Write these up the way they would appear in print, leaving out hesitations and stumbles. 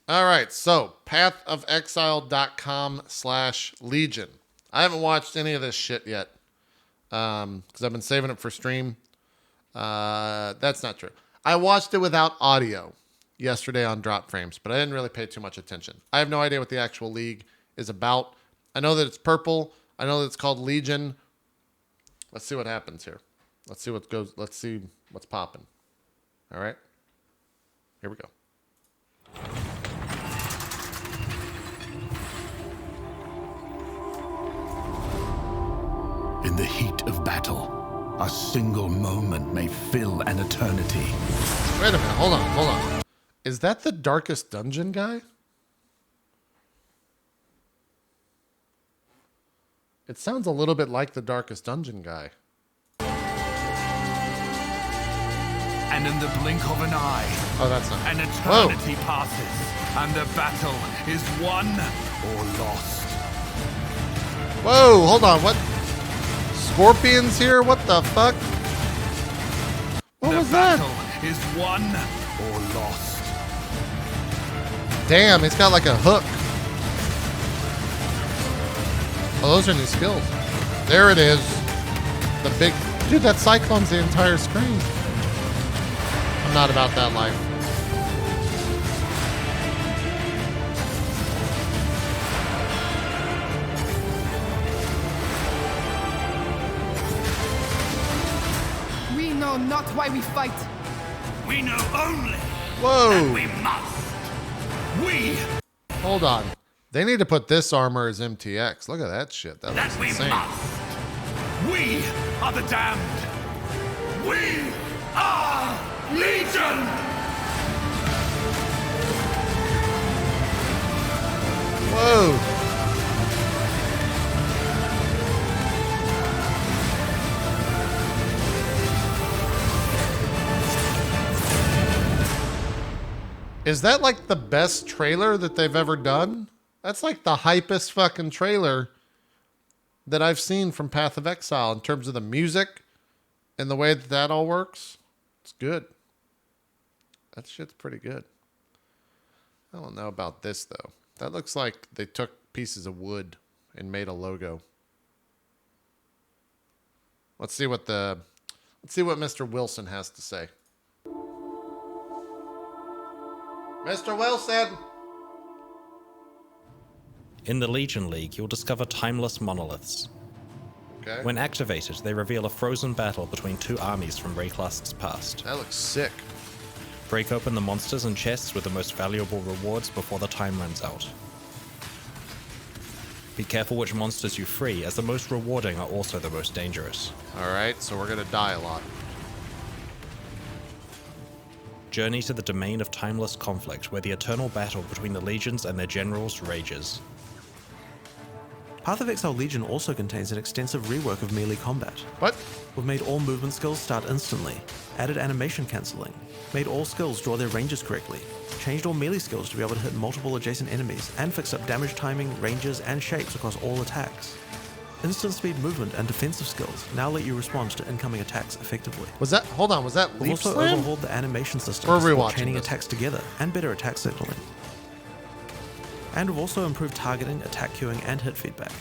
All right, so pathofexile.com/Legion. I haven't watched any of this shit yet because I've been saving it for stream. That's not true. I watched it without audio yesterday on Drop Frames, but I didn't really pay too much attention. I have no idea what the actual league is about. I know that it's purple. I know that it's called Legion. Let's see what happens here. Let's see what goes. Let's see what's popping. All right. Here we go. In the heat of battle, a single moment may fill an eternity. Wait a minute. Hold on. Is that the Darkest Dungeon guy? It sounds a little bit like the Darkest Dungeon guy. And in the blink of an eye, Oh, that's not. an eternity passes, and the battle is won or lost. Whoa, hold on. What? Scorpions here? What the fuck? What was that? The battle is won or lost. Damn, he's got like a hook. Oh, those are new skills. There it is. The big... Dude, that cyclone's the entire screen. I'm not about that life. We know not why we fight. We know only Whoa. that we must. We Hold on. They need to put this armor as MTX. Look at that shit. That looks insane. We are the damned. We are Legion. Whoa. Is that like the best trailer that they've ever done? That's like the hypest fucking trailer that I've seen from Path of Exile in terms of the music and the way that that all works. It's good. That shit's pretty good. I don't know about this though. That looks like they took pieces of wood and made a logo. Let's see what Mr. Wilson has to say. Mr. Wilson! In the Legion League, you'll discover timeless monoliths. Okay. When activated, they reveal a frozen battle between two armies from Rayclast's past. That looks sick. Break open the monsters and chests with the most valuable rewards before the time runs out. Be careful which monsters you free, as the most rewarding are also the most dangerous. Alright, so we're gonna die a lot. Journey to the domain of timeless conflict, where the eternal battle between the legions and their generals rages. Path of Exile Legion also contains an extensive rework of melee combat. What? We've made all movement skills start instantly, added animation cancelling, made all skills draw their ranges correctly, changed all melee skills to be able to hit multiple adjacent enemies, and fixed up damage timing, ranges, and shapes across all attacks. Instant speed movement and defensive skills now let you respond to incoming attacks effectively. Was that We've Leap also Slam? overhauled the animation system We're for rewatching chaining this. attacks together and better attack signaling. And we've also improved targeting, attack queuing, and hit feedback.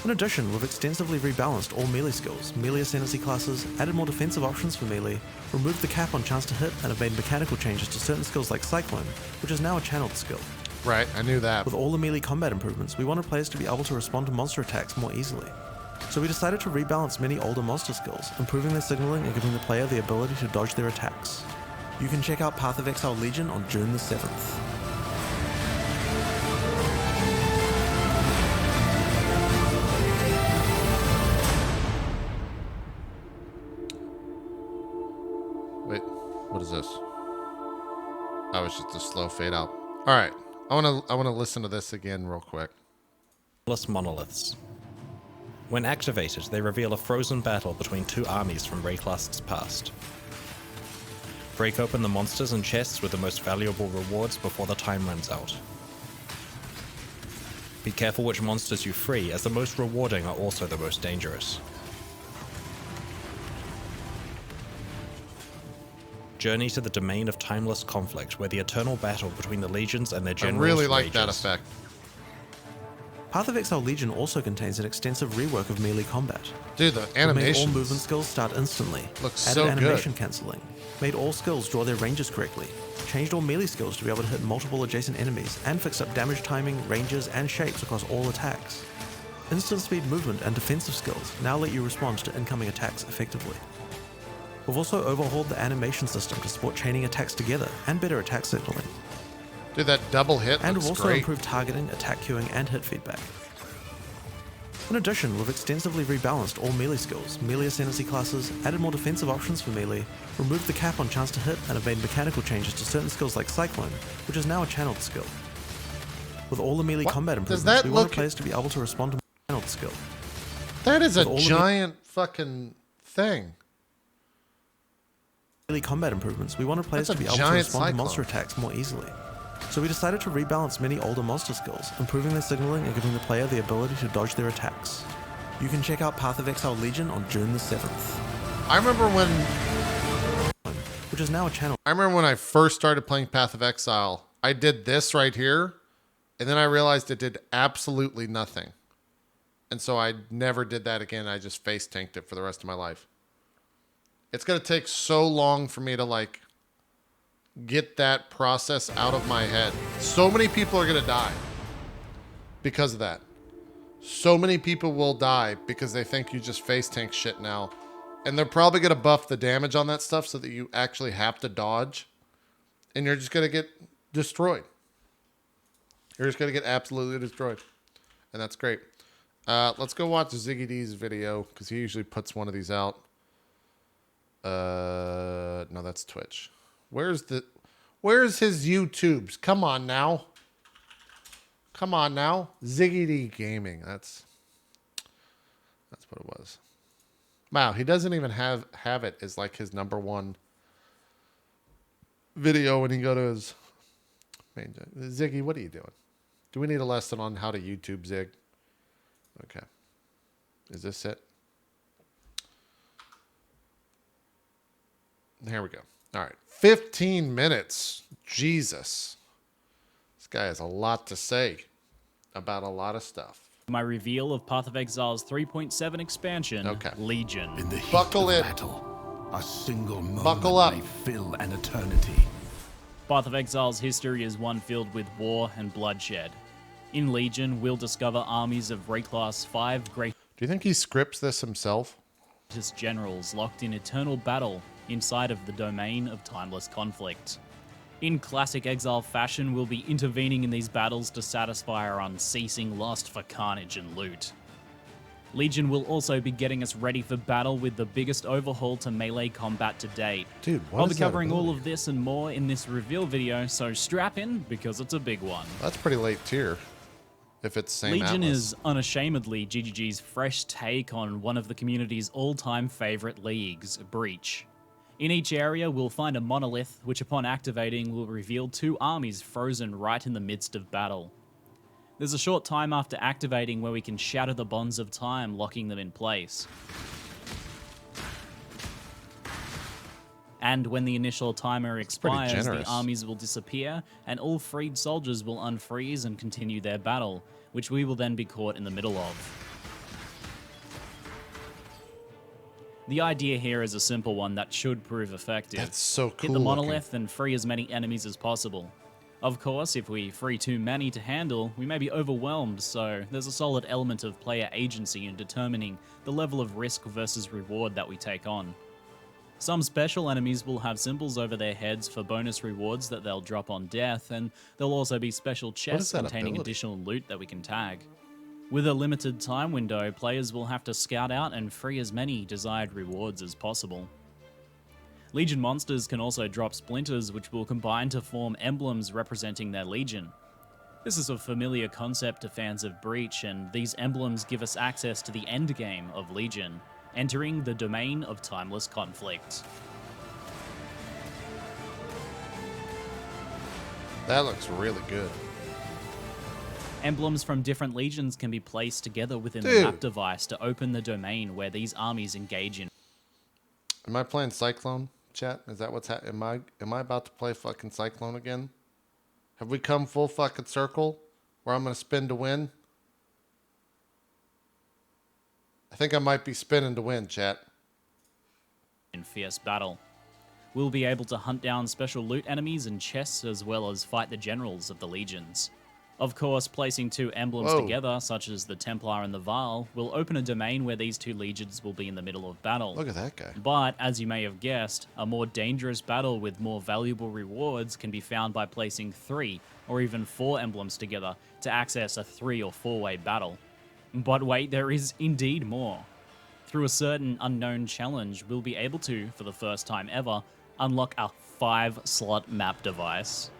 In addition, we've extensively rebalanced all melee skills, melee ascendancy classes, added more defensive options for melee, removed the cap on chance to hit, and have made mechanical changes to certain skills like Cyclone, which is now a channeled skill. Right, I knew that. With all the melee combat improvements, we wanted players to be able to respond to monster attacks more easily. So we decided to rebalance many older monster skills, improving their signaling and giving the player the ability to dodge their attacks. You can check out Path of Exile Legion on June the 7th. Wait, what is this? Oh, it's just a slow fade out. Alright. I wanna listen to this again real quick. Timeless monoliths. When activated, they reveal a frozen battle between two armies from Rayclast's past. Break open the monsters and chests with the most valuable rewards before the time runs out. Be careful which monsters you free, as the most rewarding are also the most dangerous. Journey to the domain of timeless conflict, where the eternal battle between the legions and their I generals really like that rages. effect. Path of Exile Legion also contains an extensive rework of melee combat. Dude, the It made animation all movement skills start instantly, looks added so animation good. cancelling, made all skills draw their ranges correctly, changed all melee skills to be able to hit multiple adjacent enemies, and fixed up damage timing, ranges, and shapes across all attacks. Instant speed movement and defensive skills now let you respond to incoming attacks effectively. We've also overhauled the animation system to support chaining attacks together and better attack signaling. Dude, that double hit And we've looks also great. improved targeting, attack queuing, and hit feedback. In addition, we've extensively rebalanced all melee skills, melee ascendancy classes, added more defensive options for melee, removed the cap on chance to hit, and have made mechanical changes to certain skills like Cyclone, which is now a channeled skill. With all the melee What? combat Does improvements, that we want look- players to be able to respond to channeled skill. That is a with all the giant fucking thing. Melee combat improvements, we wanted players That's to a be able to giant respond to Cyclone. monster attacks more easily. So we decided to rebalance many older monster skills, improving their signaling and giving the player the ability to dodge their attacks. You can check out Path of Exile Legion on June the 7th, I remember when which is now a channel. I first started playing Path of Exile, I did this right here, and then I realized it did absolutely nothing. And so I never did that again. I just face tanked it for the rest of my life. It's going to take so long for me to like get that process out of my head. So many people are going to die because of that. So many people will die because they think you just face tank shit now. And they're probably going to buff the damage on that stuff so that you actually have to dodge. And you're just going to get destroyed. You're just going to get absolutely destroyed. And that's great. Let's go watch ZiggyD's video because he usually puts one of these out. No, that's Twitch. Where's his YouTubes? Come on now. Come on now. ZiggyD Gaming. That's what it was. Wow, he doesn't even have it as like his #1 video when you go to his main. Ziggy, what are you doing? Do we need a lesson on how to YouTube Zig? Okay. Is this it? There we go. All right. 15 minutes. Jesus. This guy has a lot to say about a lot of stuff. My reveal of Path of Exile's 3.7 expansion, Okay. Legion. In the heat Buckle of in. battle, a single moment Buckle up. may fill an eternity. Path of Exile's history is one filled with war and bloodshed. In Legion, we'll discover armies of Ray-class 5 greatest Do you think he scripts this himself? generals locked in eternal battle inside of the domain of timeless conflict. In classic Exile fashion, we'll be intervening in these battles to satisfy our unceasing lust for carnage and loot. Legion will also be getting us ready for battle with the biggest overhaul to melee combat to date. Dude, what I'll be is that covering all ability? of this and more in this reveal video, so strap in because it's a big one. That's pretty late tier. If it's same Legion Atlas. is unashamedly GGG's fresh take on one of the community's all-time favorite leagues, Breach. In each area, we'll find a monolith, which upon activating will reveal 2 armies frozen right in the midst of battle. There's a short time after activating where we can shatter the bonds of time, locking them in place. And when the initial timer pretty expires, the generous. armies will disappear, and all freed soldiers will unfreeze and continue their battle, which we will then be caught in the middle of. The idea here is a simple one that should prove effective. That's so Hit cool the looking. monolith and free as many enemies as possible. Of course, if we free too many to handle, we may be overwhelmed, so there's a solid element of player agency in determining the level of risk versus reward that we take on. Some special enemies will have symbols over their heads for bonus rewards that they'll drop on death, and there'll also be special chests that containing ability? additional loot that we can tag. With a limited time window, players will have to scout out and free as many desired rewards as possible. Legion monsters can also drop splinters, which will combine to form emblems representing their legion. This is a familiar concept to fans of Breach, and these emblems give us access to the endgame of Legion, entering the domain of timeless conflict. That looks really good. Emblems from different legions can be placed together within the Dude. map device to open the domain where these armies engage in. Am I playing Cyclone? Chat? Is that what's happening? Am I about to play fucking Cyclone again? Have we come full fucking circle where I'm going to spin to win? I think I might be spinning to win, chat. In fierce battle. We'll be able to hunt down special loot enemies and chests as well as fight the generals of the legions. Of course, placing two emblems together, such as the Templar and the Varl, will open a domain where these two legions will be in the middle of battle. Look at that guy. But, as you may have guessed, a more dangerous battle with more valuable rewards can be found by placing 3 or even 4 emblems together to access a 3 or 4-way battle. But wait, there is indeed more. Through a certain unknown challenge, we'll be able to, for the first time ever, unlock a 5-slot map device.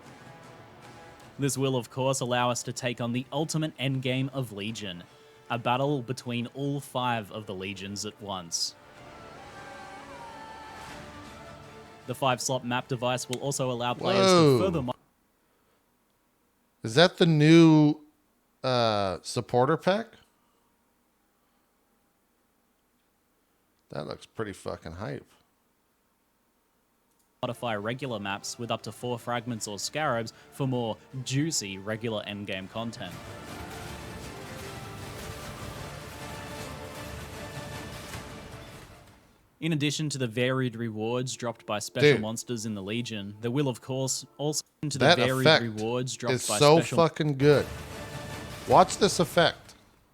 This will, of course, allow us to take on the ultimate endgame of Legion, a battle between all 5 of the legions at once. The 5-slot map device will also allow players to further... Is that the new supporter pack? That looks pretty fucking hype. Modify regular maps with up to 4 fragments or scarabs for more juicy regular endgame content. In addition to the varied rewards dropped by special monsters in the Legion, there will of course also into the varied rewards dropped by so fucking good. Watch this effect.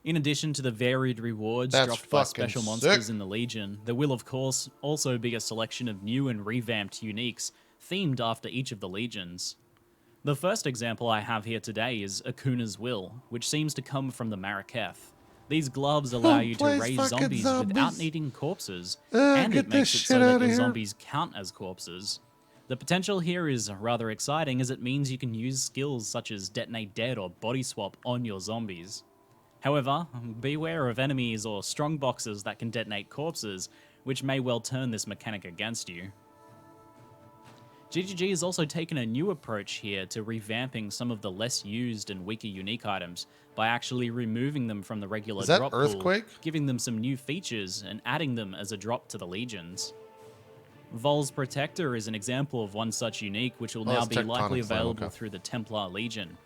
In addition to the varied rewards dropped by special monsters in the Legion, there will of course also be a selection of new and revamped uniques, themed after each of the legions. The first example I have here today is Akuna's Will, which seems to come from the Maraketh. These gloves allow you to raise zombies without needing corpses, and it makes it so that the zombies count as corpses. The potential here is rather exciting as it means you can use skills such as Detonate Dead or Body Swap on your zombies. However, beware of enemies or strong boxes that can detonate corpses, which may well turn this mechanic against you. ZiggyD has also taken a new approach here to revamping some of the less used and weaker unique items by actually removing them from the regular drop pool, giving them some new features and adding them as a drop to the legions. Vol's Protector is an example of one such unique which will now be likely available through the Templar Legion.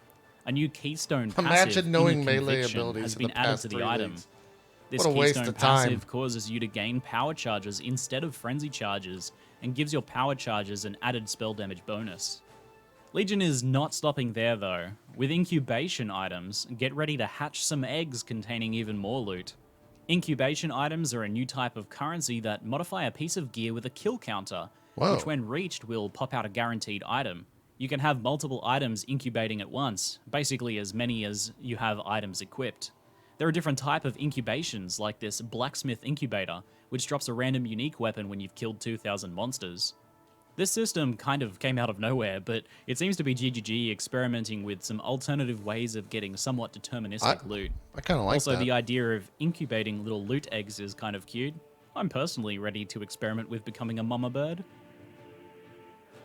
A new Keystone passive knowing in melee Conviction abilities has been added to the item. This what a waste Keystone of time. passive causes you to gain power charges instead of frenzy charges and gives your power charges an added spell damage bonus. Legion is not stopping there though. With incubation items, get ready to hatch some eggs containing even more loot. Incubation items are a new type of currency that modify a piece of gear with a kill counter, which when reached will pop out a guaranteed item. You can have multiple items incubating at once, basically as many as you have items equipped. There are different types of incubations, like this Blacksmith Incubator, which drops a random unique weapon when you've killed 2,000 monsters. This system kind of came out of nowhere, but it seems to be ZiggyD experimenting with some alternative ways of getting somewhat deterministic loot. I kind of like that. Also, the idea of incubating little loot eggs is kind of cute. I'm personally ready to experiment with becoming a mama bird.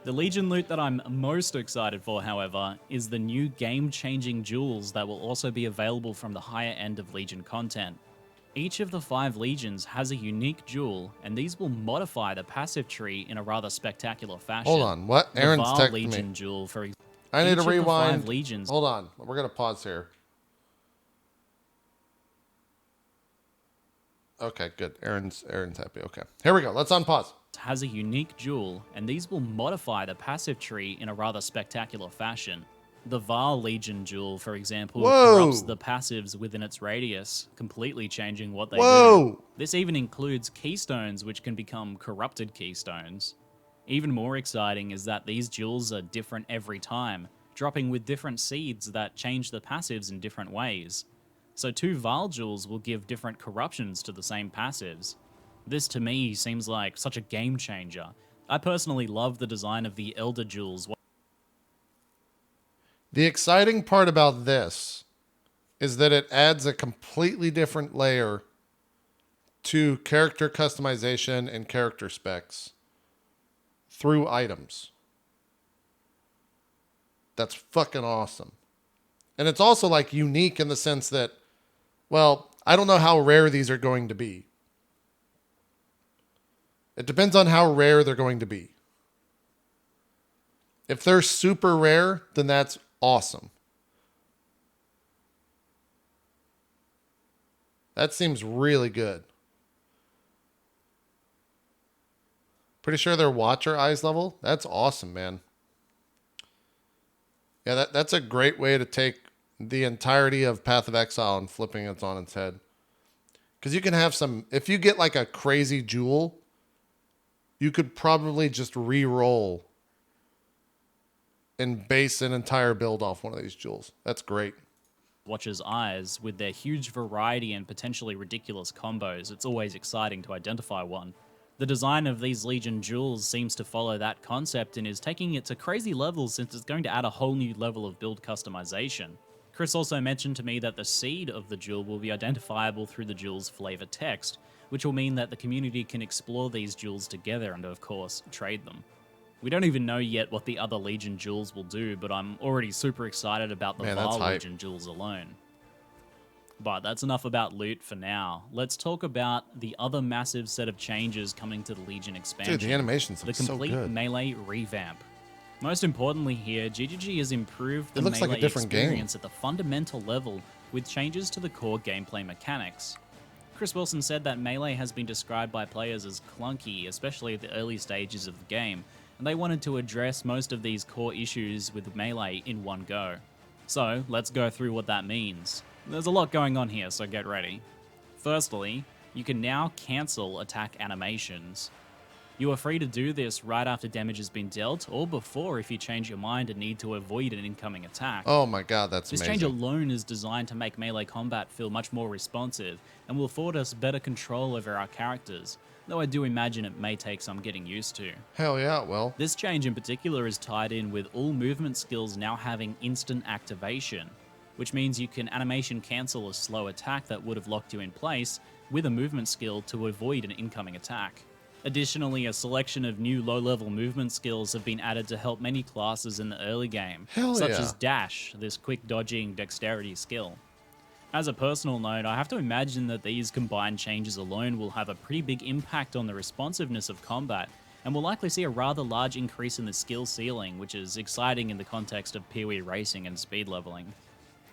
The Legion loot that I'm most excited for, however, is the new game-changing jewels that will also be available from the higher end of Legion content. Each of the 5 Legions has a unique jewel, and these will modify the passive tree in a rather spectacular fashion. Hold on, what? Aaron's texting me. Legion jewel, for example. I need to rewind. Hold on, we're going to pause here. Okay, good. Aaron's happy. Okay, here we go. Let's unpause. Has a unique jewel, and these will modify the passive tree in a rather spectacular fashion. The Varl Legion jewel, for example, corrupts the passives within its radius, completely changing what they do. This even includes keystones, which can become corrupted keystones. Even more exciting is that these jewels are different every time, dropping with different seeds that change the passives in different ways. So 2 Varl jewels will give different corruptions to the same passives. This to me seems like such a game changer. I personally love the design of the Elder jewels. The exciting part about this is that it adds a completely different layer to character customization and character specs through items. That's fucking awesome. And it's also like unique in the sense that, well, I don't know how rare these are going to be. It depends on how rare they're going to be. If they're super rare, then that's awesome. That seems really good. Pretty sure they're Watcher Eyes level. That's awesome, man. Yeah, that's a great way to take the entirety of Path of Exile and flipping it on its head. Because you can have some... If you get like a crazy jewel, you could probably just re-roll and base an entire build off one of these jewels. That's great. Watcher's Eyes, with their huge variety and potentially ridiculous combos, it's always exciting to identify one. The design of these Legion jewels seems to follow that concept and is taking it to crazy levels since it's going to add a whole new level of build customization. Chris also mentioned to me that the seed of the jewel will be identifiable through the jewel's flavor text, which will mean that the community can explore these jewels together and, of course, trade them. We don't even know yet what the other Legion jewels will do, but I'm already super excited about the Var Legion jewels alone. But that's enough about loot for now. Let's talk about the other massive set of changes coming to the Legion expansion. Dude, the animations look so good. The complete melee revamp. Most importantly here, ZiggyD has improved the melee like experience at the fundamental level with changes to the core gameplay mechanics. Chris Wilson said that melee has been described by players as clunky, especially at the early stages of the game, and they wanted to address most of these core issues with melee in one go. So, let's go through what that means. There's a lot going on here, so get ready. Firstly, you can now cancel attack animations. You are free to do this right after damage has been dealt, or before if you change your mind and need to avoid an incoming attack. Oh my god, that's amazing. This change alone is designed to make melee combat feel much more responsive, and will afford us better control over our characters, though I do imagine it may take some getting used to. Hell yeah, it will. This change in particular is tied in with all movement skills now having instant activation, which means you can animation cancel a slow attack that would have locked you in place with a movement skill to avoid an incoming attack. Additionally, a selection of new low-level movement skills have been added to help many classes in the early game, such as Dash, this quick dodging dexterity skill. As a personal note, I have to imagine that these combined changes alone will have a pretty big impact on the responsiveness of combat, and will likely see a rather large increase in the skill ceiling, which is exciting in the context of PoE racing and speed leveling.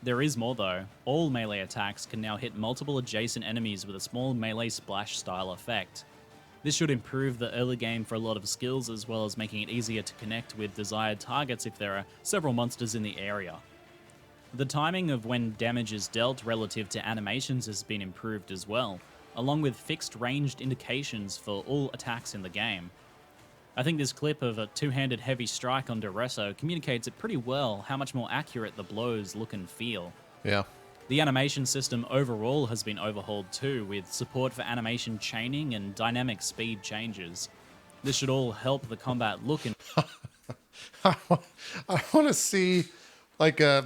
There is more though. All melee attacks can now hit multiple adjacent enemies with a small melee splash style effect. This should improve the early game for a lot of skills, as well as making it easier to connect with desired targets if there are several monsters in the area. The timing of when damage is dealt relative to animations has been improved as well, along with fixed ranged indications for all attacks in the game. I think this clip of a two-handed heavy strike on Duresso communicates it pretty well how much more accurate the blows look and feel. Yeah. The animation system overall has been overhauled too, with support for animation chaining and dynamic speed changes. This should all help the combat look and... I want to see like a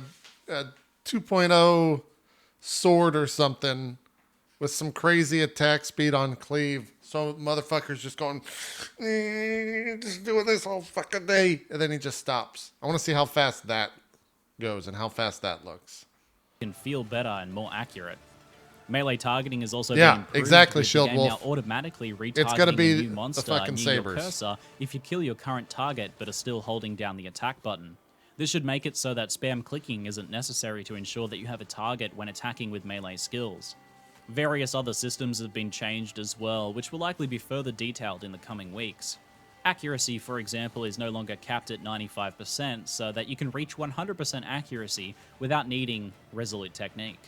2.0 sword or something with some crazy attack speed on cleave. So motherfucker's just going, just doing this all fucking day. And then he just stops. I want to see how fast that goes and how fast that looks. Can feel better and more accurate. Melee targeting is also yeah, being improved, exactly. with Shield the game Wolf. Now automatically retargeting it's gonna be a new monster the fucking near sabers. Your cursor if you kill your current target but are still holding down the attack button. This should make it so that spam clicking isn't necessary to ensure that you have a target when attacking with melee skills. Various other systems have been changed as well, which will likely be further detailed in the coming weeks. Accuracy, for example, is no longer capped at 95%, so that you can reach 100% accuracy without needing resolute technique.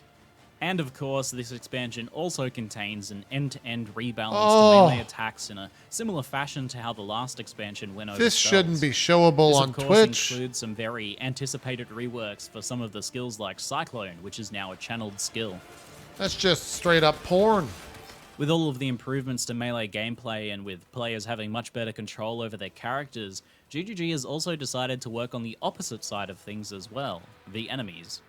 And of course, this expansion also contains an end-to-end rebalance to melee attacks in a similar fashion to how the last expansion went over This spells. shouldn't be showable on Twitch. Twitch. Includes some very anticipated reworks for some of the skills like Cyclone, which is now a channeled skill. That's just straight up porn. With all of the improvements to melee gameplay and with players having much better control over their characters, ZiggyD has also decided to work on the opposite side of things as well, the enemies.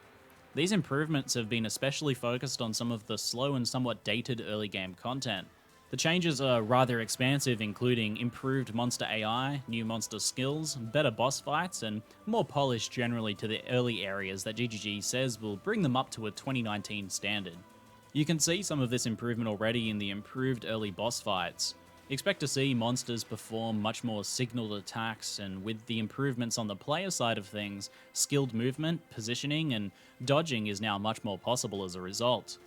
These improvements have been especially focused on some of the slow and somewhat dated early game content. The changes are rather expansive, including improved monster AI, new monster skills, better boss fights, and more polish generally to the early areas that ZiggyD says will bring them up to a 2019 standard. You can see some of this improvement already in the improved early boss fights. Expect to see monsters perform much more signaled attacks, and with the improvements on the player side of things, skilled movement, positioning, and dodging is now much more possible as a result.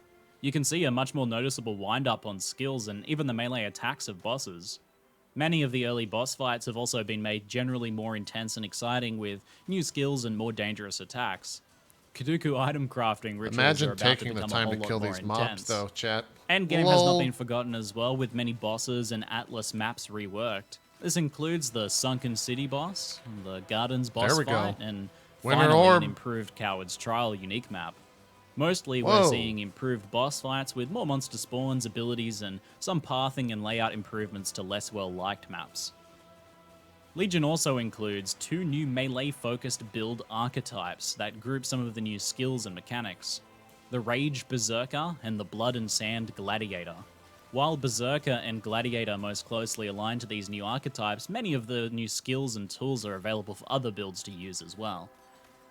You can see a much more noticeable wind-up on skills and even the melee attacks of bosses. Many of the early boss fights have also been made generally more intense and exciting with new skills and more dangerous attacks. Kaduku item crafting rituals are Imagine about to taking become the a time whole to lot kill more these mobs, intense. though, chat. Endgame has not Lol. been forgotten as well, with many bosses and Atlas maps reworked. This includes the Sunken City boss, the Gardens boss There we go. fight, and Winter finally Orb. an improved Coward's Trial unique map. Mostly Whoa. we're seeing improved boss fights with more monster spawns, abilities, and some pathing and layout improvements to less well-liked maps. Legion also includes 2 new melee-focused build archetypes that group some of the new skills and mechanics. The Rage Berserker and the Blood and Sand Gladiator. While Berserker and Gladiator most closely align to these new archetypes, many of the new skills and tools are available for other builds to use as well.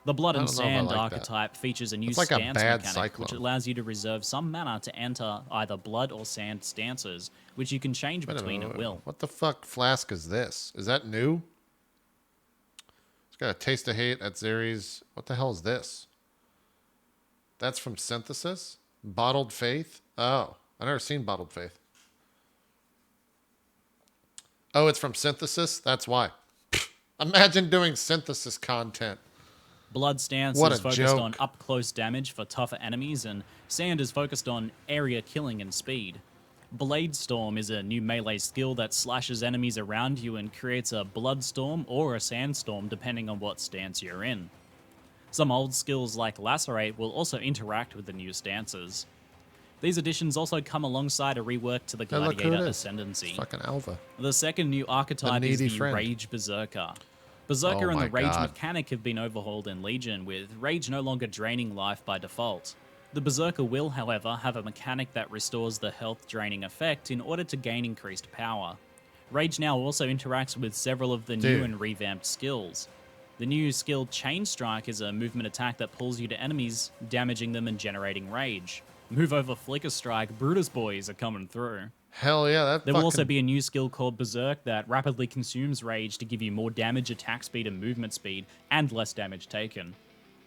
The Blood and I don't know if I Sand like that. archetype features a new It's like a stance bad mechanic, cyclone. which allows you to reserve some mana to enter either Blood or Sand stances, which you can change Wait a between minute, at will. What the fuck flask is this? Is that new? It's got a taste of hate at Zeres. What the hell is this? That's from Synthesis? Bottled Faith? Oh, I've never seen Bottled Faith. Oh, it's from Synthesis? That's why. Imagine doing Synthesis content. Blood Stance What is a focused joke. on up-close damage for tougher enemies, and Sand is focused on area killing and speed. Blade Storm is a new melee skill that slashes enemies around you and creates a blood storm or a sandstorm depending on what stance you're in. Some old skills like Lacerate will also interact with the new stances. These additions also come alongside a rework to the Hey, look who Gladiator it is. Ascendancy. It's fucking Alva. The second new archetype is needy the friend. Rage Berserker. Berserker Oh and my the Rage God. mechanic have been overhauled in Legion, with Rage no longer draining life by default. The Berserker will, however, have a mechanic that restores the health draining effect in order to gain increased power. Rage now also interacts with several of the new Dude. and revamped skills. The new skill Chain Strike is a movement attack that pulls you to enemies, damaging them and generating rage. Move over Flicker Strike, Brutus boys are coming through. Hell yeah, that There fucking... will also be a new skill called Berserk that rapidly consumes rage to give you more damage, attack speed, and movement speed, and less damage taken.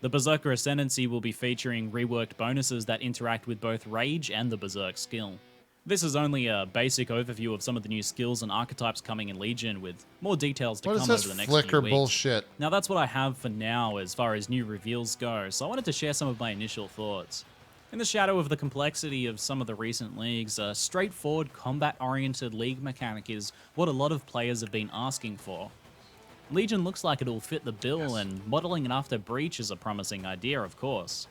The Berserker Ascendancy will be featuring reworked bonuses that interact with both rage and the Berserk skill. This is only a basic overview of some of the new skills and archetypes coming in Legion, with more details to What is come this over the next flicker few weeks. bullshit? Now that's what I have for now as far as new reveals go, so I wanted to share some of my initial thoughts. In the shadow of the complexity of some of the recent leagues, a straightforward combat-oriented league mechanic is what a lot of players have been asking for. Legion looks like it'll fit the bill, and modeling it after Breach is a promising idea, of course.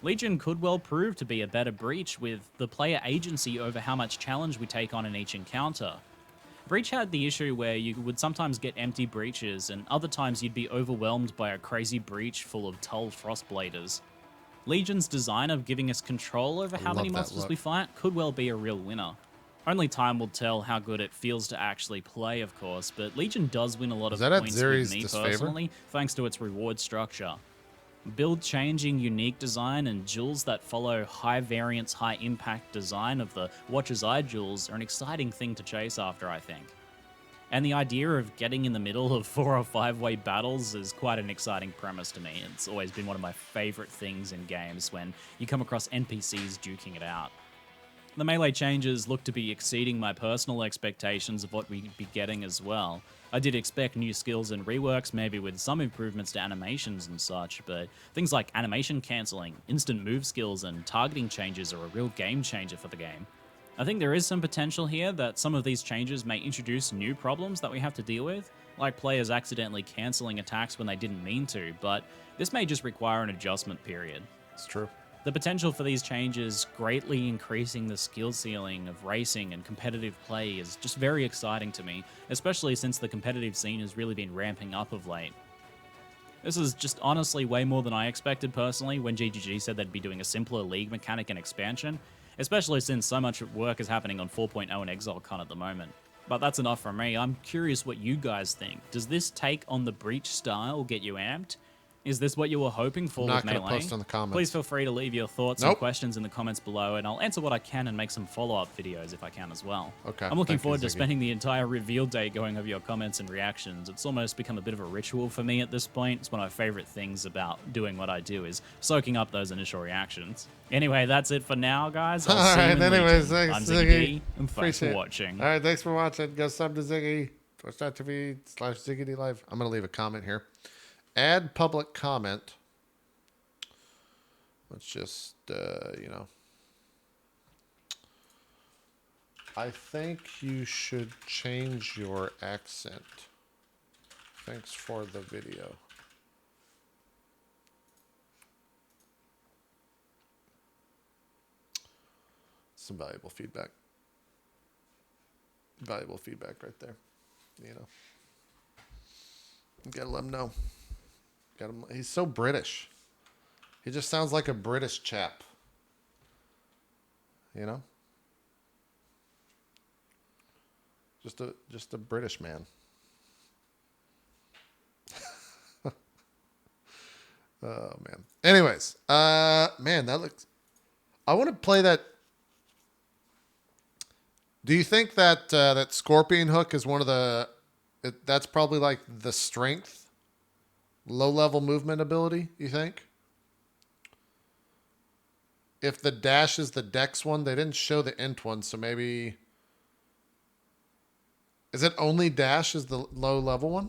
Legion could well prove to be a better Breach with the player agency over how much challenge we take on in each encounter. Breach had the issue where you would sometimes get empty breaches, and other times you'd be overwhelmed by a crazy breach full of Tull Frostbladers. Legion's design of giving us control over how love many that monsters look. we fight could well be a real winner. Only time will tell how good it feels to actually play, of course, but Legion does win a lot Is of that at points Zeres' with me disfavor? personally, thanks to its reward structure. Build-changing, unique design and jewels that follow high variance, high impact design of the Watcher's Eye jewels are an exciting thing to chase after, I think. And the idea of getting in the middle of 4 or 5-way battles is quite an exciting premise to me. It's always been one of my favorite things in games when you come across NPCs duking it out. The melee changes look to be exceeding my personal expectations of what we'd be getting as well. I did expect new skills and reworks, maybe with some improvements to animations and such, but things like animation cancelling, instant move skills, and targeting changes are a real game changer for the game. I think there is some potential here that some of these changes may introduce new problems that we have to deal with, like players accidentally cancelling attacks when they didn't mean to, but this may just require an adjustment period. It's true. The potential for these changes greatly increasing the skill ceiling of racing and competitive play is just very exciting to me, especially since the competitive scene has really been ramping up of late. This is just honestly way more than I expected personally when GGG said they'd be doing a simpler league mechanic and expansion, especially since so much work is happening on 4.0 and ExileCon at the moment. But that's enough from me. I'm curious what you guys think. Does this take on the Breach style get you amped? Is this what you were hoping for I'm not with gonna Melee? post in the comments. Please feel free to leave your thoughts and Nope. questions in the comments below, and I'll answer what I can and make some follow-up videos if I can as well. Okay, I'm looking thank you, forward to Ziggy. spending the entire reveal day going over your comments and reactions. It's almost become a bit of a ritual for me at this point. It's one of my favorite things about doing what I do is soaking up those initial reactions. Anyway, that's it for now, guys. I'll see you in anyways, Legion. thanks, I'm ZiggyD, Ziggy. and thanks Appreciate for it. watching. All right, thanks for watching. Go sub to Ziggy. Twitch.tv/ZiggyD Live. I'm going to leave a comment here. Add public comment. Let's just, you know. I think you should change your accent. Thanks for the video. Some valuable feedback. Valuable feedback right there. You know. You gotta let him know. He's so British. He just sounds like a British chap. You know? Just a British man. Oh man. Anyways, man, that looks I want to play that. Do you think that that scorpion hook is one of the that's probably like the strength low level movement ability, you think? If the dash is the dex one, they didn't show the int one, so maybe is it only dash is the low level one?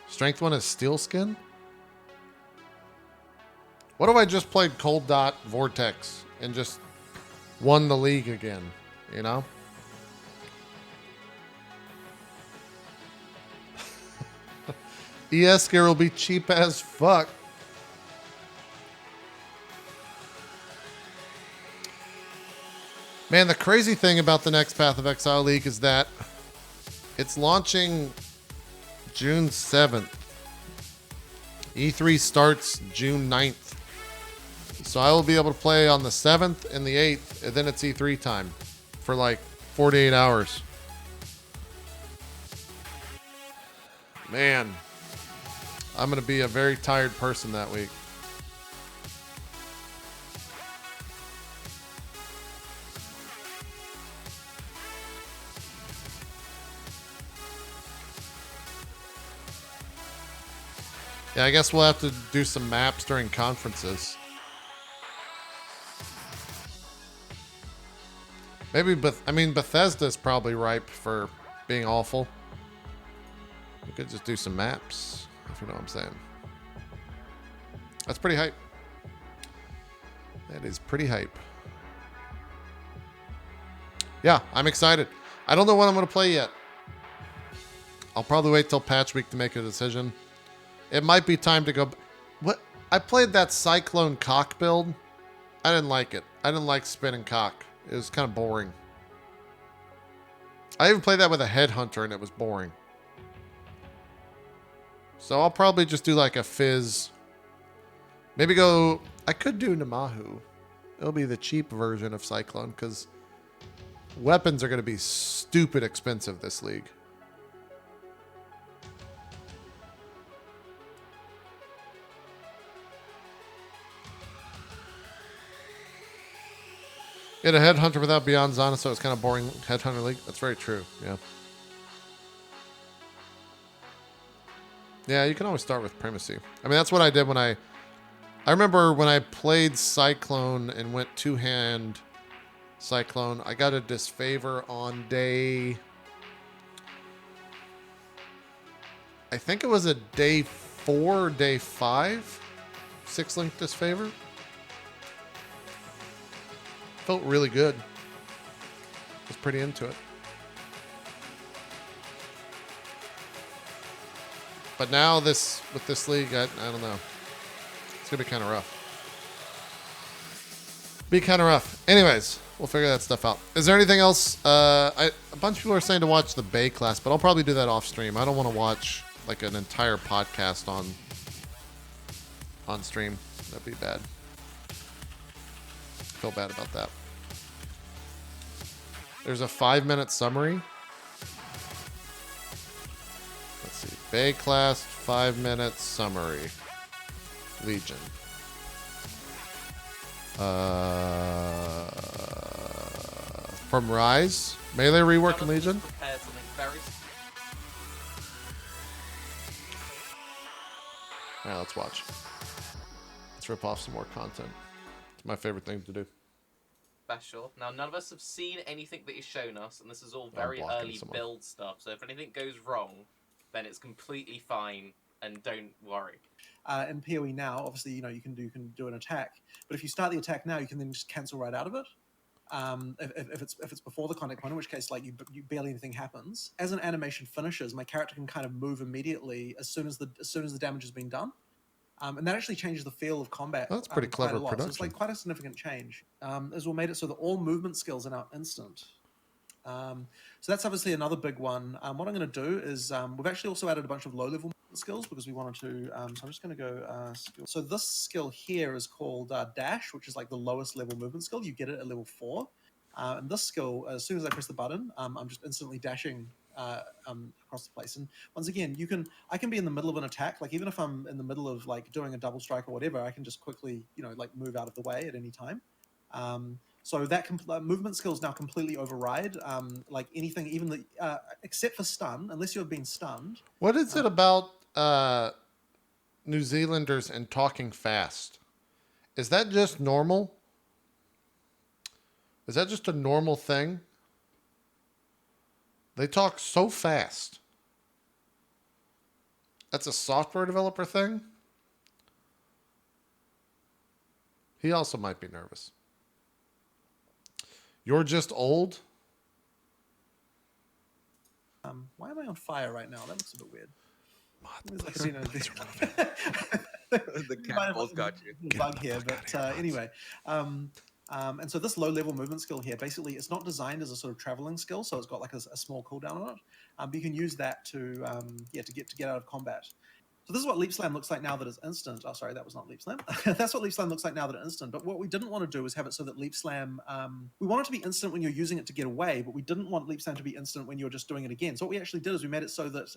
Strength one is steel skin? What if I just played Cold Dot Vortex and just won the league again, you know? ES gear will be cheap as fuck. Man, the crazy thing about the next Path of Exile League is that it's launching June 7th. E3 starts June 9th. So I will be able to play on the 7th and the 8th, and then it's E3 time for like 48 hours. Man, I'm going to be a very tired person that week. Yeah, I guess we'll have to do some maps during conferences. Maybe, Bethesda's probably ripe for being awful. We could just do some maps, if you know what I'm saying. That's pretty hype. That is pretty hype. Yeah, I'm excited. I don't know what I'm going to play yet. I'll probably wait till patch week to make a decision. It might be time to go. What? I played that Cyclone Cock build. I didn't like it. I didn't like spinning cock. It was kind of boring. I even played that with a headhunter and it was boring. So I'll probably just do like a fizz. Maybe go. I could do Namahu. It'll be the cheap version of Cyclone because weapons are going to be stupid expensive this league. You had a headhunter without Beyond Zana, so it's kind of boring headhunter league. That's very true. Yeah. Yeah, you can always start with Primacy. I mean, that's what I did when I remember when I played Cyclone and went two-hand Cyclone. I got a disfavor on day. I think it was a day 4 or day 5. 6-link disfavor. Felt really good. Was pretty into it. But now with this league, I don't know. It's gonna be kind of rough. Be kind of rough. Anyways, we'll figure that stuff out. Is there anything else? A bunch of people are saying to watch the Bay class, but I'll probably do that off stream. I don't want to watch like an entire podcast on stream. That'd be bad. Feel bad about that. There's a 5-minute summary. Let's see. Bay class 5-minute summary. Legion. From Rise. Melee rework in Legion. Prepared something very. Alright, let's watch. Let's rip off some more content. It's my favorite thing to do. Special. Now, none of us have seen anything that he's shown us, and this is all I'm very blocking early someone. build stuff. So if anything goes wrong, then it's completely fine, and don't worry. In PoE now, obviously, you can do an attack, but if you start the attack now, you can then just cancel right out of it. If it's before the contact point, in which case, like, you barely anything happens. As an animation finishes, my character can kind of move immediately as soon as the damage has been done. And that actually changes the feel of combat. That's pretty quite clever a lot. So it's production. like quite a significant change. As well made it so that all movement skills are now instant. So that's obviously another big one. What I'm going to do is we've actually also added a bunch of low-level skills because we wanted to. So I'm just going to go skill. So this skill here is called Dash, which is like the lowest level movement skill. You get it at level 4. And this skill, as soon as I press the button, I'm just instantly dashing across the place. And once again, I can be in the middle of an attack, like even if I'm in the middle of like doing a double strike or whatever, I can just quickly, like move out of the way at any time. So that movement skills now completely override like anything, even the except for stun, unless you have been stunned. What is it about New Zealanders and talking fast? Is that just normal? Is that just a normal thing? They talk so fast. That's a software developer thing? He also might be nervous. You're just old? Why am I on fire right now? That looks a bit weird. The cannibals got you. Bug here, but anyway. And so this low-level movement skill here, basically, it's not designed as a sort of traveling skill, so it's got like a small cooldown on it. But you can use that to get out of combat. So this is what Leap Slam looks like now that it's instant. Oh, sorry, that was not Leap Slam. That's what Leap Slam looks like now that it's instant. But what we didn't want to do is have it so that Leap Slam, we want it to be instant when you're using it to get away, but we didn't want Leap Slam to be instant when you're just doing it again. So what we actually did is we made it so that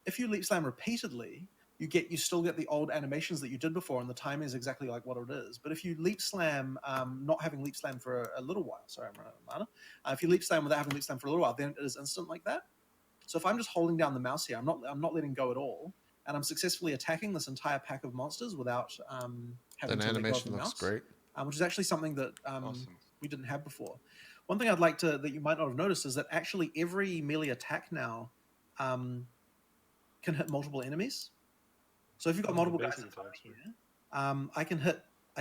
if you Leap Slam repeatedly, you still get the old animations that you did before, and the timing is exactly like what it is. But if you Leap Slam, not having Leap Slam for a little while, sorry, I'm running out of mana. If you Leap Slam without having Leap Slam for a little while, then it is instant like that. So if I'm just holding down the mouse here, I'm not letting go at all, and I'm successfully attacking this entire pack of monsters without having to let go of animation the looks mouse, great. which is actually something that Awesome. we didn't have before. One thing I'd like that you might not have noticed is that actually every melee attack now can hit multiple enemies. So if you've got multiple guys, I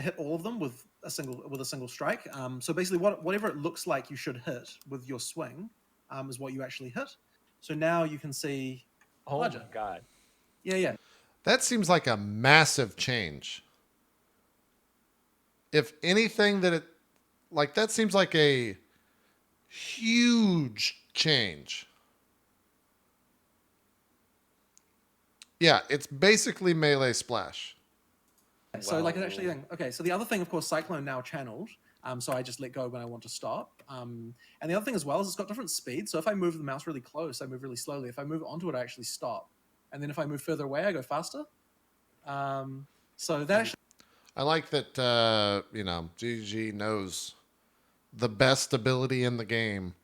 hit all of them with a single strike. So basically, whatever it looks like you should hit with your swing is what you actually hit. So now you can see. Oh larger. my god. Yeah. That seems like a massive change. If anything, that seems like a huge change. Yeah, it's basically melee splash. So like it's actually okay. So the other thing, of course, Cyclone now channeled. So I just let go when I want to stop. And the other thing as well is it's got different speeds. So if I move the mouse really close, I move really slowly. If I move onto it, I actually stop. And then if I move further away, I go faster. So that actually. I like that, ZiggyD knows the best ability in the game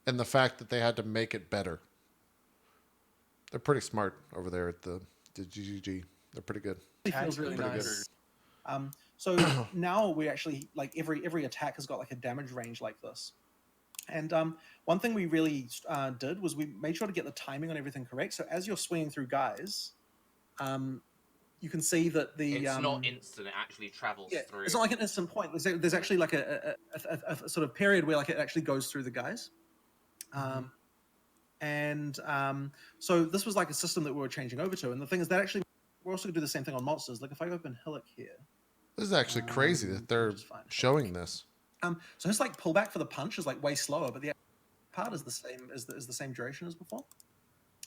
and the fact that they had to make it better. They're pretty smart over there at the ZiggyD. They're pretty good. It feels really Pretty nice. So now we actually, like, every attack has got like a damage range like this. And one thing we really did was we made sure to get the timing on everything correct. So as you're swinging through guys, you can see that It's not instant; it actually travels through. It's not like an instant point. There's actually like a sort of period where like it actually goes through the guys. So this was like a system that we were changing over to. And the thing is that actually we're also going to do the same thing on monsters. Like if I open Hillock here. This is actually crazy that they're showing this. So his like pullback for the punch is like way slower, but the part is the same is the same duration as before.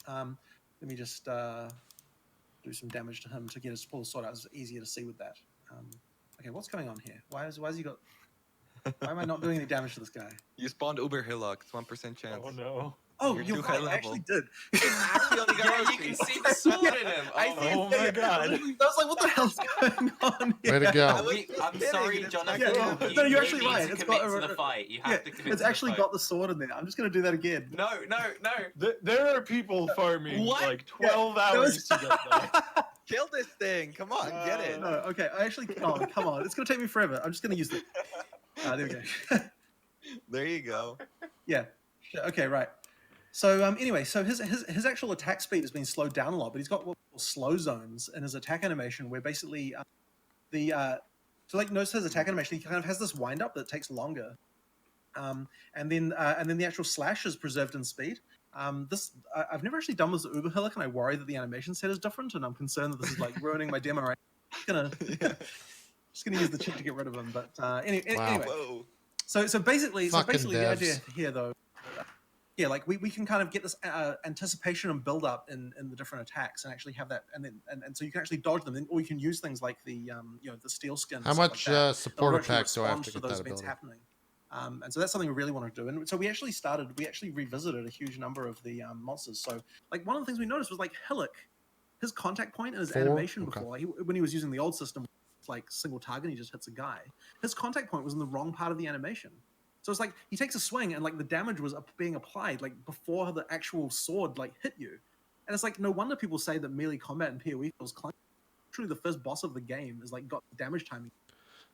Let me just do some damage to him to get his pull sword out. It's easier to see with that. Okay, what's going on here? Why has he got? Why am I not doing any damage to this guy? You spawned Uber Hillock. It's 1% chance. Oh no. Oh, You're you're too right. high I actually level. did. Actually, only got Yeah, you Roshi. can see the sword in him. Oh my god. I was like, what the hell's going on here? Way to go. I'm sorry, It's Jonathan. Yeah, You no, you're really actually need right. to It's commit got to the fight. You have Yeah, to commit it's to the actually fight. got the sword in there. I'm just gonna do that again. No. There are people farming What? like 12 hours to get there. Kill this thing. Come on, get it. No, okay. I actually. Oh, come on. It's gonna take me forever. I'm just gonna use it. There we go. There you go. Yeah. Okay. Right. So anyway, so his actual attack speed has been slowed down a lot, but he's got what we call slow zones in his attack animation, where basically so like notice his attack animation, he kind of has this wind up that takes longer, and then the actual slash is preserved in speed. I've never actually done this with Uber Hillock, and I worry that the animation set is different, and I'm concerned that this is like ruining my demo. Right? Just gonna use the cheat to get rid of him. But anyway, Whoa. so basically Fucking the idea devs. here though. Yeah, like we can kind of get this anticipation and build up in the different attacks, and actually have that, and so you can actually dodge them, or you can use things like the the steel skin. How much support attacks do I have to get that those ability? events happening? And so that's something we really want to do. And so we actually revisited a huge number of the monsters. So like one of the things we noticed was like Hillock, his contact point and his 4? animation Okay. before, like when he was using the old system, it's like single target, and he just hits a guy. His contact point was in the wrong part of the animation. So it's like he takes a swing and like the damage was being applied like before the actual sword like hit you. And it's like no wonder people say that melee combat in PoE feels clunky. Truly, the first boss of the game is like got damage timing.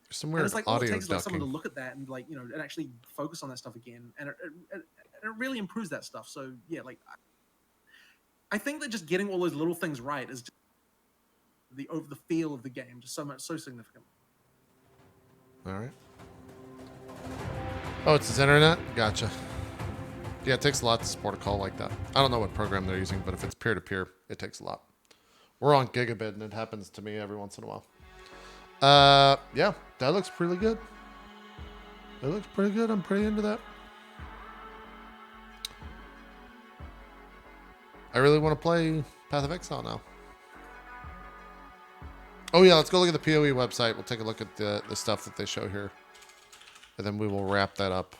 There's some And weird it's like all it audio takes is like someone to ducking. look at that and like and actually focus on that stuff again, and it really improves that stuff. So yeah, like I think that just getting all those little things right is just the feel of the game just so significant. All right. Oh, it's his internet? Gotcha. Yeah, it takes a lot to support a call like that. I don't know what program they're using, but if it's peer-to-peer, it takes a lot. We're on gigabit, and it happens to me every once in a while. Yeah, that looks pretty good. It looks pretty good. I'm pretty into that. I really want to play Path of Exile now. Oh, yeah, let's go look at the PoE website. We'll take a look at the stuff that they show here. And then we will wrap that up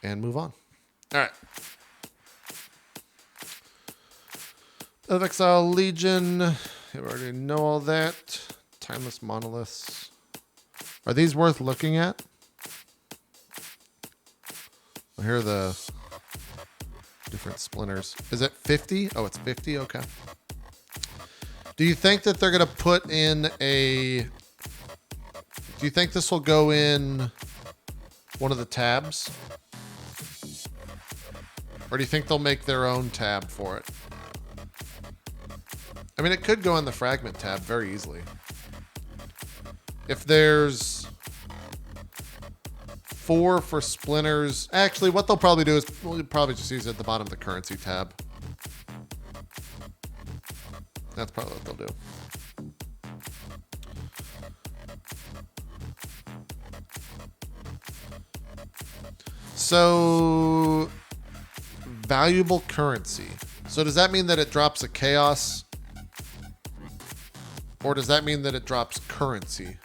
and move on. All right. Path of Exile Legion. We already know all that. Timeless monoliths. Are these worth looking at? Well, here are the different splinters. Is it 50? Oh, it's 50? Okay. Do you think that they're going to put in a... Do you think this will go in one of the tabs? Or do you think they'll make their own tab for it? I mean, it could go in the fragment tab very easily. If there's 4 for splinters... Actually, what they'll probably do is we'll probably just use it at the bottom of the currency tab. That's probably what they'll do. So, valuable currency. So does that mean that it drops a chaos? Or does that mean that it drops currency?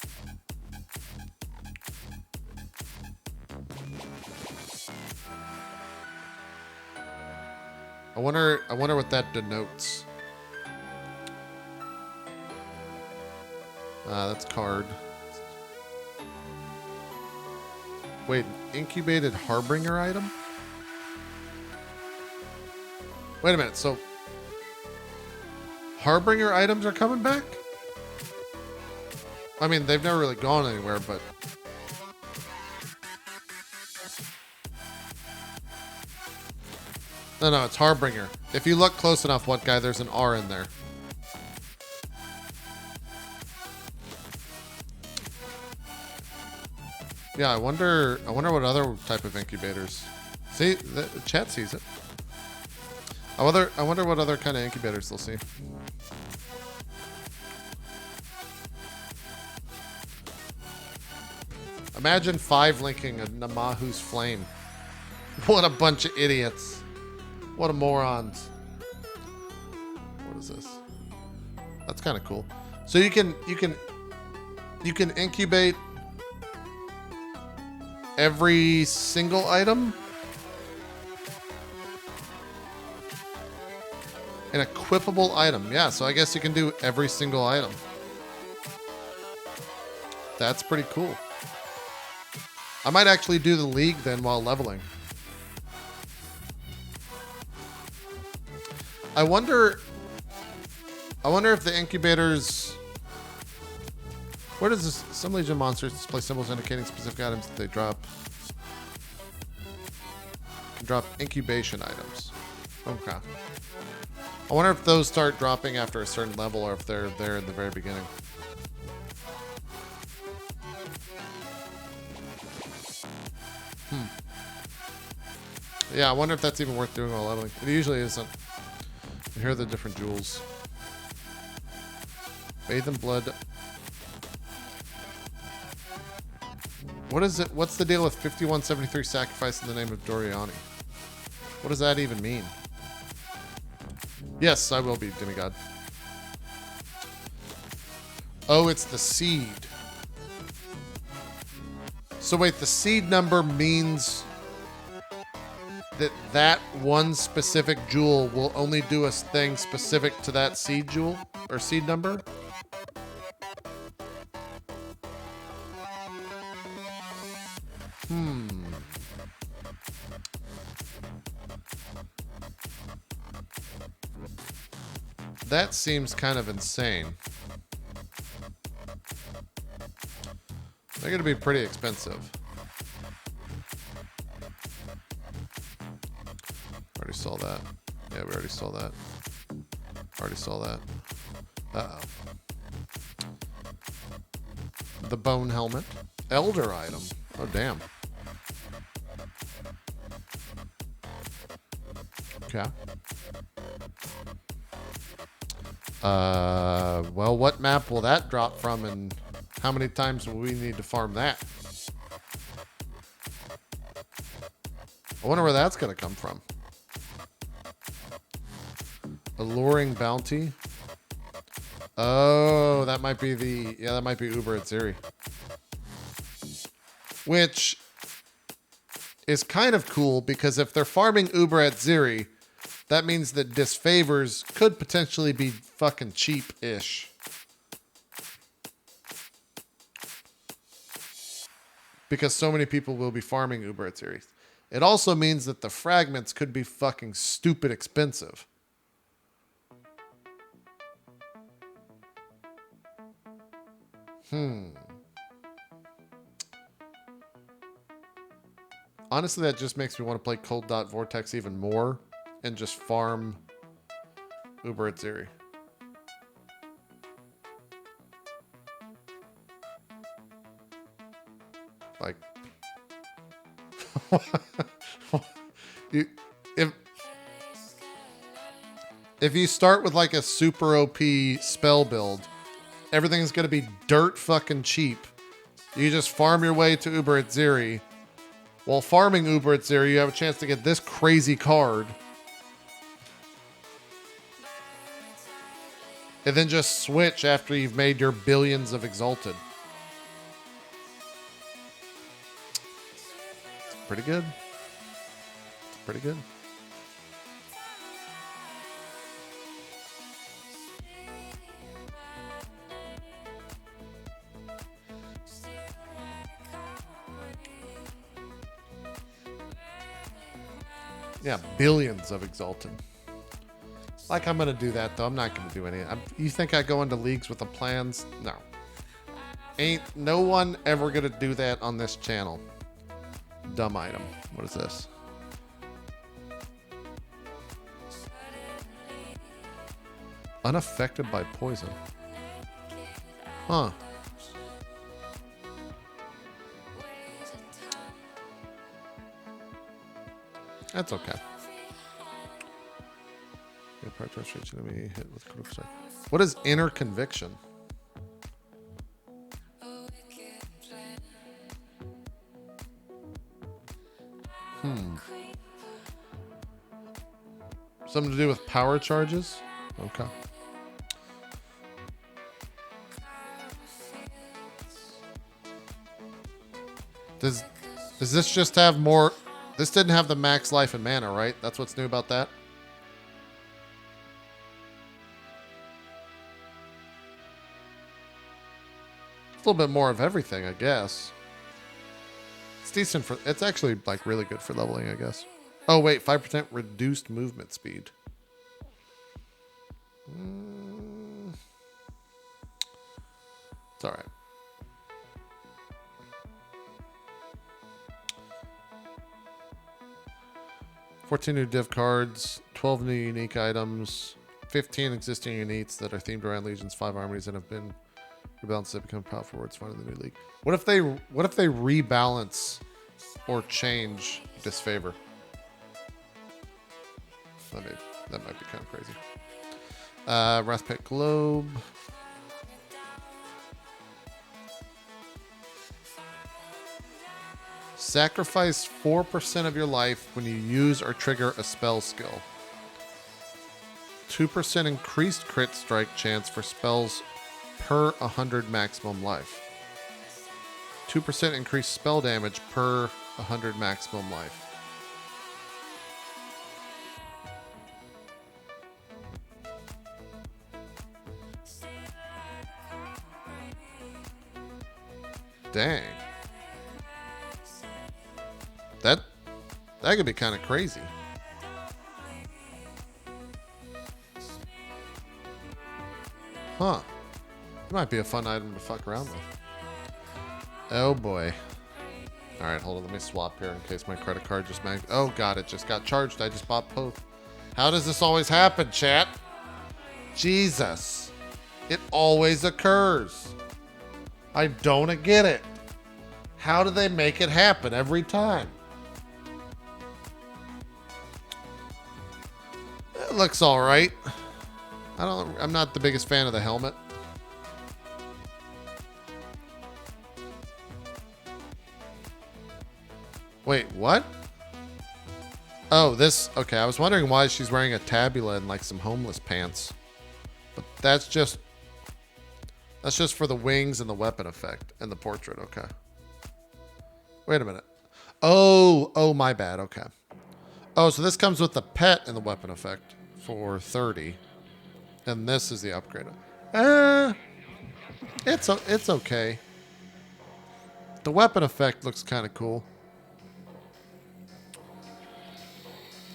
I wonder what that denotes. That's card. Wait, incubated harbinger item? Wait a minute, so harbinger items are coming back? I mean, they've never really gone anywhere, but... No, it's harbinger. If you look close enough, what guy, there's an R in there. Yeah, I wonder what other type of incubators. See, the chat sees it. I wonder what other kind of incubators they'll see. Imagine 5 linking a Namahu's flame. What a bunch of idiots. What a morons. What is this? That's kind of cool. So you can incubate every single item? An equipable item. Yeah, so I guess you can do every single item. That's pretty cool. I might actually do the league then while leveling. I wonder if the incubators... Where does this... Some Legion monsters display symbols indicating specific items that they drop. Can drop incubation items. Okay. I wonder if those start dropping after a certain level or if they're there in the very beginning. Yeah, I wonder if that's even worth doing while leveling. It usually isn't. And here are the different jewels. Bathe in blood. What is it? What's the deal with 5173 sacrifice in the name of Doriani? What does that even mean? Yes, I will be demigod. Oh, it's the seed. So wait, the seed number means that one specific jewel will only do a thing specific to that seed jewel or seed number? That seems kind of insane. They're going to be pretty expensive. Already saw that. Yeah, we already saw that. Already saw that. Uh-oh. The bone helmet. Elder item. Oh, damn. Okay. Well, what map will that drop from, and how many times will we need to farm that? I wonder where that's going to come from. Alluring bounty. Oh, that might be the... Yeah, that might be Uber at Ziri. Which is kind of cool, because if they're farming Uber at Ziri, that means that disfavors could potentially be fucking cheap-ish. Because so many people will be farming Uber at Ziri. It also means that the fragments could be fucking stupid expensive. Honestly, that just makes me want to play Cold Dot Vortex even more and just farm Uber at Ziri. Like, if you start with like a super OP spell build, everything's going to be dirt fucking cheap. You just farm your way to Uber at Ziri. While farming Uber at Ziri, you have a chance to get this crazy card. And then just switch after you've made your billions of Exalted. It's pretty good. It's pretty good. Yeah, billions of Exalted. Like, I'm going to do that, though. I'm not going to do any. You think I go into leagues with the plans? No. Ain't no one ever going to do that on this channel. Dumb item. What is this? Unaffected by poison. Huh. That's okay. Hit with critical strike. What is inner conviction? Something to do with power charges? Okay. Does this just have more? This didn't have the max life and mana, right? That's what's new about that. It's a little bit more of everything, I guess. It's decent for. It's actually like really good for leveling, I guess. Oh wait, 5% reduced movement speed. It's all right. $14 new div cards, 12 new unique items, 15 existing uniques that are themed around Legion's 5 armies and have been rebalanced to become powerful words found in the new league. What if they rebalance or change disfavor? That might be kind of crazy. Wrathpit Globe. Sacrifice 4% of your life when you use or trigger a spell skill. 2% increased crit strike chance for spells per 100 maximum life. 2% increased spell damage per 100 maximum life. Dang. That could be kind of crazy. Huh. It might be a fun item to fuck around with. Oh boy. Alright, hold on. Let me swap here in case my credit card just magged. Oh god, it just got charged. I just bought both. How does this always happen, chat? Jesus. It always occurs. I don't get it. How do they make it happen every time? It looks all right. I'm not the biggest fan of the helmet. Wait, what? Oh, this. Okay, I was wondering why she's wearing a tabula and like some homeless pants. But that's just for the wings and the weapon effect and the portrait. Okay. Wait a minute. Oh, my bad. Okay. Oh, so this comes with the pet and the weapon effect for 30. And this is the upgrade. It's okay. The weapon effect looks kind of cool.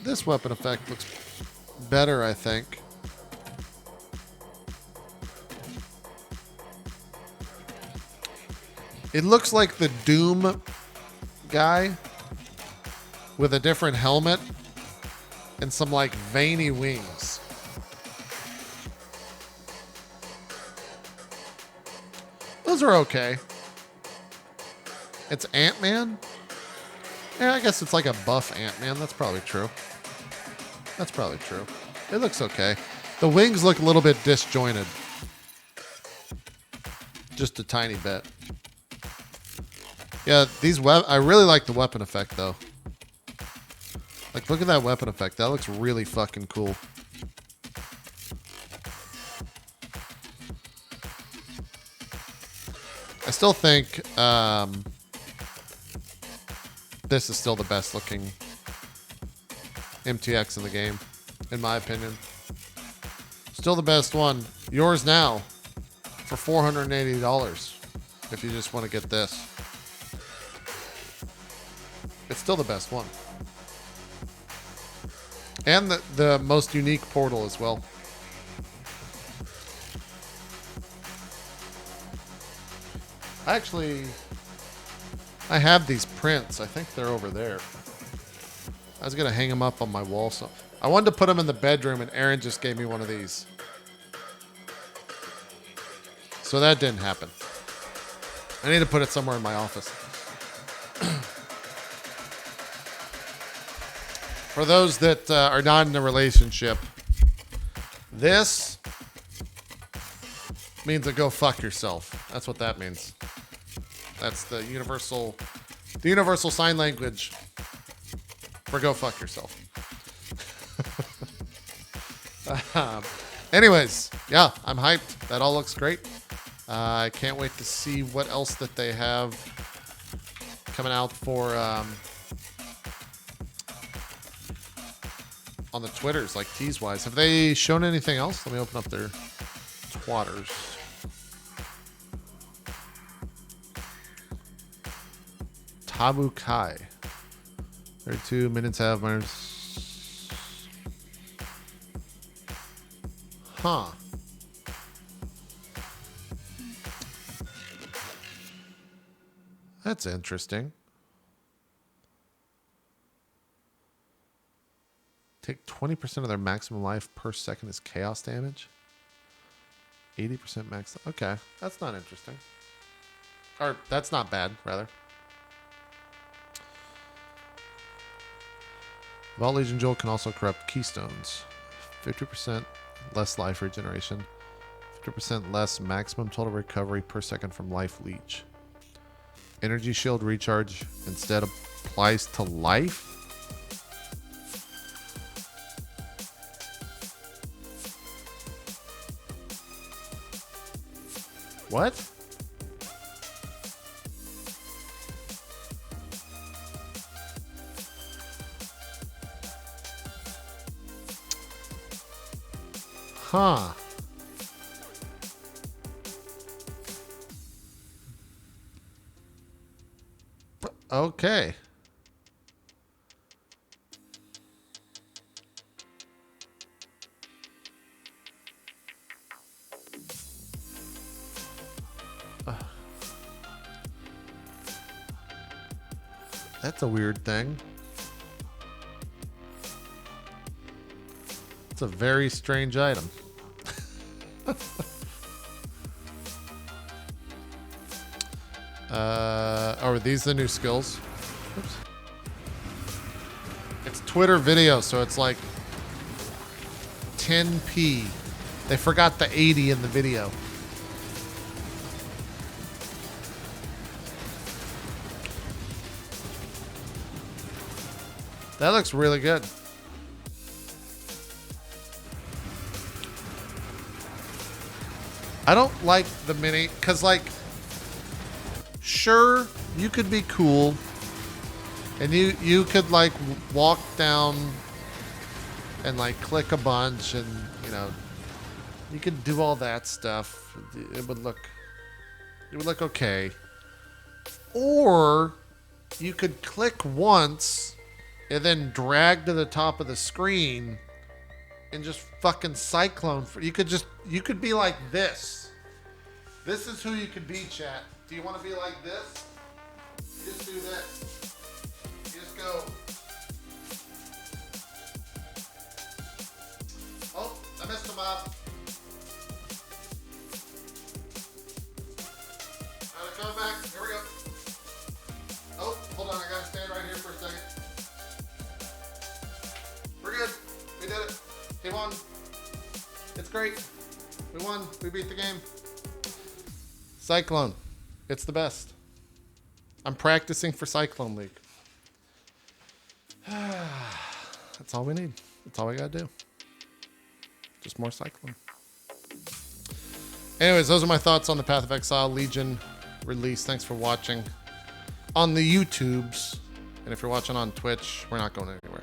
This weapon effect looks better, I think. It looks like the Doom guy with a different helmet and some like veiny wings. Those are okay. It's Ant-Man? Yeah, I guess it's like a buff Ant-Man. That's probably true. That's probably true. It looks okay. The wings look a little bit disjointed. Just a tiny bit. Yeah, I really like the weapon effect, though. Like, look at that weapon effect. That looks really fucking cool. I still think this is still the best looking MTX in the game, in my opinion. Still the best one. Yours now for $480 if you just want to get this. It's still the best one. And the most unique portal as well. Actually, I have these prints. I think they're over there. I was going to hang them up on my wall. So I wanted to put them in the bedroom, and Aaron just gave me one of these. So that didn't happen. I need to put it somewhere in my office. For those that are not in a relationship, this means to go fuck yourself. That's what that means. That's the universal sign language for go fuck yourself. Anyways, yeah, I'm hyped. That all looks great. I can't wait to see what else that they have coming out for on the Twitters, like tease-wise. Have they shown anything else? Let me open up their twatters. Tabu Kai. 32 minutes have minors. Huh. That's interesting. Take 20% of their maximum life per second as chaos damage. 80% max. Okay, that's not interesting. Or that's not bad, rather. Vault Legion Jewel can also corrupt keystones. 50% less life regeneration. 50% less maximum total recovery per second from life leech. Energy shield recharge instead applies to life. What? Huh. Okay. That's a weird thing. It's a very strange item. Are these the new skills? Oops. It's Twitter video, so it's like 10p. They forgot the 80 in the video. That looks really good. I don't like the mini, because like, sure, you could be cool and you could like walk down and like click a bunch and, you know, you could do all that stuff. It would look okay. Or you could click once and then drag to the top of the screen and just fucking cyclone. You could be like this. This is who you could be, chat. Do you want to be like this? You just do this. You just go. Oh, I missed him up. Alright, coming back. Here we go. Oh, hold on. I gotta stand right here for a second. We're good. We did it. He won. It's great. We won. We beat the game. Cyclone. It's the best. I'm practicing for Cyclone League. That's all we need. That's all we gotta do. Just more Cyclone. Anyways, those are my thoughts on the Path of Exile Legion release. Thanks for watching on the YouTubes. And if you're watching on Twitch, we're not going anywhere.